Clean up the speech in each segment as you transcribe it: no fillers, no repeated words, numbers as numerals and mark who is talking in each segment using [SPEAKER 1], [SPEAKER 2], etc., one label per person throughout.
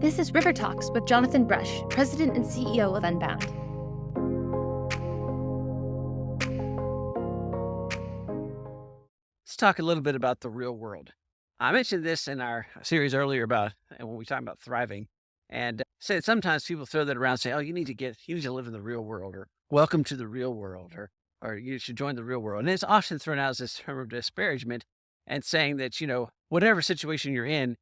[SPEAKER 1] This is RiverTalks with Jonathan Brush, President and CEO of Unbound.
[SPEAKER 2] Let's talk a little bit about the real world. I mentioned this in our series earlier about when we talked about thriving, and said sometimes people throw that around, say, "Oh, you need to live in the real world," or "Welcome to the real world," or "You should join the real world." And it's often thrown out as this term of disparagement, and saying that whatever situation you're in,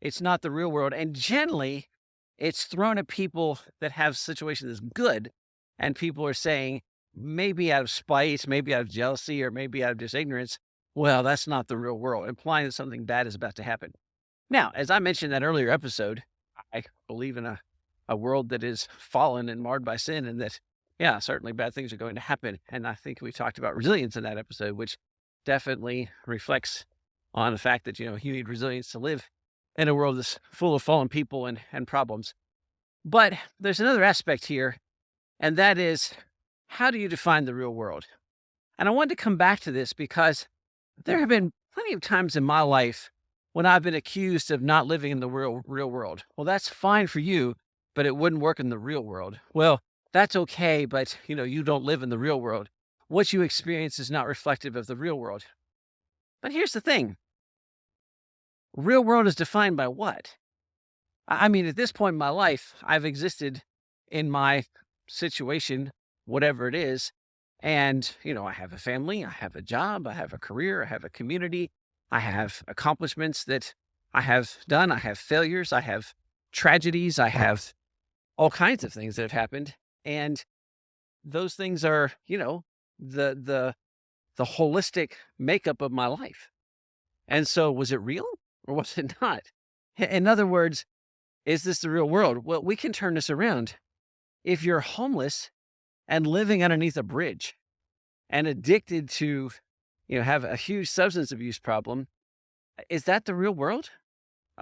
[SPEAKER 2] it's not the real world. And generally, it's thrown at people that have situations as good, and people are saying maybe out of spite, maybe out of jealousy, or maybe out of just ignorance, well, that's not the real world, implying that something bad is about to happen. Now, as I mentioned in that earlier episode, I believe in a world that is fallen and marred by sin, and that, yeah, certainly bad things are going to happen. And I think we talked about resilience in that episode, which definitely reflects on the fact that, you need resilience to live in a world that's full of fallen people and problems. But there's another aspect here, and that is, how do you define the real world? And I wanted to come back to this because there have been plenty of times in my life when I've been accused of not living in the real world. Well, that's fine for you, but it wouldn't work in the real world. Well, that's okay, but you don't live in the real world. What you experience is not reflective of the real world. But here's the thing. Real world is defined by what? I mean, at this point in my life, I've existed in my situation, whatever it is. And, I have a family, I have a job, I have a career, I have a community, I have accomplishments that I have done, I have failures, I have tragedies, I have all kinds of things that have happened. And those things are, the holistic makeup of my life. And so was it real or was it not? In other words, is this the real world? Well, we can turn this around. If you're homeless and living underneath a bridge and addicted to, have a huge substance abuse problem, is that the real world?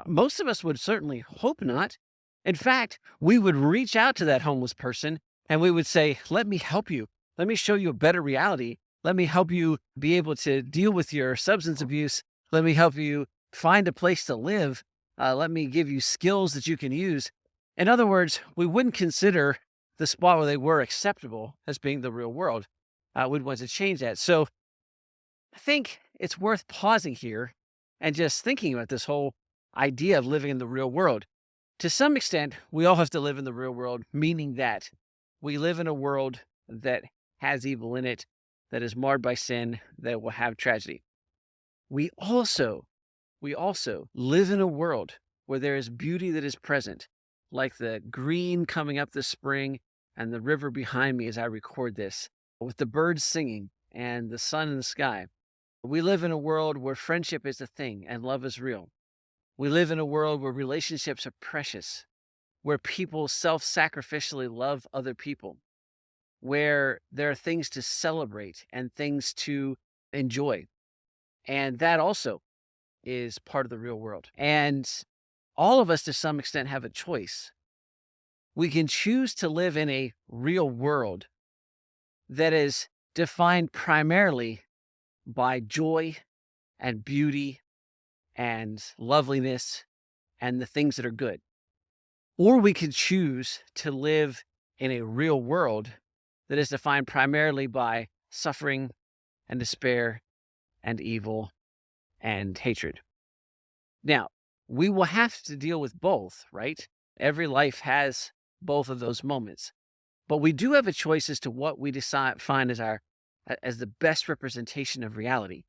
[SPEAKER 2] Most of us would certainly hope not. In fact, we would reach out to that homeless person and we would say, let me help you. Let me show you a better reality. Let me help you be able to deal with your substance abuse. Let me help you find a place to live. Let me give you skills that you can use. In other words, we wouldn't consider the spot where they were acceptable as being the real world. We'd want to change that. So I think it's worth pausing here and just thinking about this whole idea of living in the real world. To some extent, we all have to live in the real world, meaning that we live in a world that has evil in it, that is marred by sin, that will have tragedy. We also live in a world where there is beauty that is present, like the green coming up this spring and the river behind me as I record this, with the birds singing and the sun in the sky. We live in a world where friendship is a thing and love is real. We live in a world where relationships are precious, where people self-sacrificially love other people, where there are things to celebrate and things to enjoy. And that also is part of the real world. And all of us, to some extent, have a choice. We can choose to live in a real world that is defined primarily by joy and beauty and loveliness and the things that are good. Or we can choose to live in a real world that is defined primarily by suffering and despair and evil and hatred. Now, we will have to deal with both, right? Every life has both of those moments. But we do have a choice as to what we find as the best representation of reality,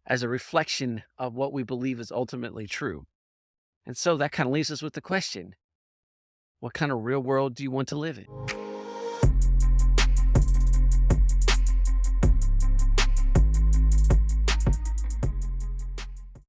[SPEAKER 2] as a reflection of what we believe is ultimately true. And so that kind of leaves us with the question, what kind of real world do you want to live in?